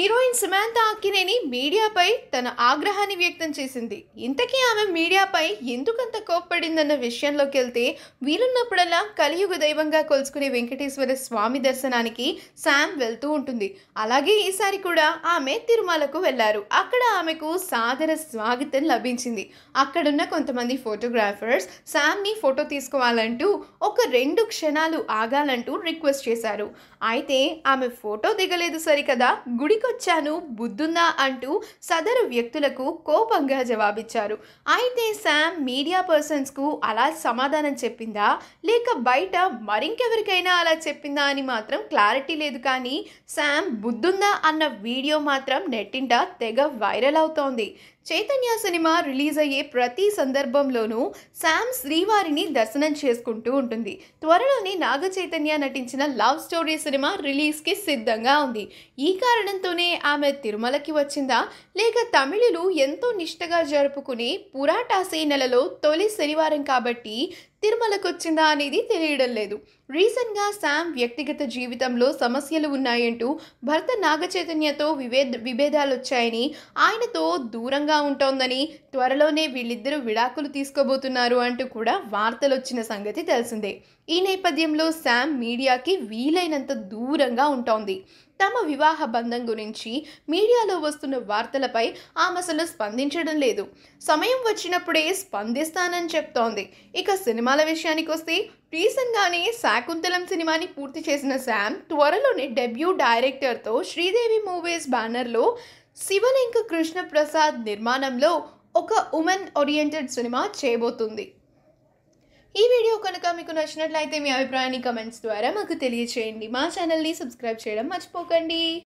Heroine Samantha Akkineni మీడియాపై తన ఆగ్రహాన్ని వ్యక్తం చేసింది. ఇంతకీ ఆమె మీడియాపై ఎందుకంత కోప్పడిందన్న విషయంలోకి వెళ్తే, వీలున్నప్పుడల్లా కలియుగ దైవంగా కొలుచుకునే వెంకటేశ్వర స్వామి దర్శనానికి శామ్ వెళ్తూ ఉంటుంది. అలాగే ఈసారి కూడా ఆమె తిరుమలకు వెళ్లారు. అక్కడ ఆమెకు సాదర స్వాగతం లభించింది. అక్కడున్న కొంతమంది ఫోటోగ్రాఫర్స్ శామ్ని ఫోటో తీసుకోవాలంటూ ఒక 2 క్షణాలు ఆగాలంటూ రిక్వెస్ట్ చేశారు. అయితే ఆమె ఫోటో దిగలేదు సరికదా, గుడికొచ్చాను బుద్ధుందా అంటూ సదరు వ్యక్తులకు కోపంగా జవాబిచ్చారు. అయితే శామ్ మీడియా పర్సన్స్కు అలా సమాధానం చెప్పిందా, లేక బయట మరింకెవరికైనా అలా చెప్పిందా అని మాత్రం క్లారిటీ లేదు. కానీ శామ్ బుద్ధుందా అన్న వీడియో మాత్రం నెట్టింట తెగ వైరల్ అవుతోంది. చైతన్య సినిమా రిలీజ్ అయ్యే ప్రతి సందర్భంలోనూ శామ్ శ్రీవారిని దర్శనం చేసుకుంటూ ఉంటుంది. త్వరలోనే నాగ చైతన్య నటించిన లవ్ స్టోరీ సినిమా రిలీజ్కి సిద్ధంగా ఉంది. ఈ కారణంతోనే ఆమె తిరుమలకి వచ్చిందా, లేక తమిళులు ఎంతో నిష్టగా జరుపుకునే పురాటాసి నెలలో తొలి శనివారం కాబట్టి తిరుమలకు వచ్చిందా అనేది తెలియడం లేదు. రీసెంట్గా శామ్ వ్యక్తిగత జీవితంలో సమస్యలు ఉన్నాయంటూ భర్త నాగ చైతన్యతో విభేదాలు వచ్చాయని, ఆయనతో దూరంగా ఉంటోందని, త్వరలోనే వీళ్ళిద్దరూ విడాకులు తీసుకోబోతున్నారు అంటూ కూడా వార్తలు వచ్చిన సంగతి తెలిసిందే. ఈ నేపథ్యంలో శామ్ మీడియాకి వీలైనంత దూరంగా ఉంటోంది. తమ వివాహ బంధం గురించి మీడియాలో వస్తున్న వార్తలపై ఆమె అసలు స్పందించడం లేదు. సమయం వచ్చినప్పుడే స్పందిస్తానని చెప్తోంది. ఇక సినిమాల విషయానికి వస్తే, రీసెంట్గానే శాకుంతలం సినిమాని పూర్తి చేసిన శామ్ త్వరలోనే డెబ్యూ డైరెక్టర్తో శ్రీదేవి మూవీస్ బ్యానర్లో శివలింక కృష్ణ ప్రసాద్ నిర్మాణంలో ఒక ఉమెన్ ఓరియంటెడ్ సినిమా చేయబోతుంది. ఈ వీడియో కనుక మీకు నచ్చినట్లయితే మీ అభిప్రాయాన్ని కమెంట్స్ ద్వారా మాకు తెలియచేయండి. మా ఛానల్ని సబ్స్క్రైబ్ చేయడం మర్చిపోకండి.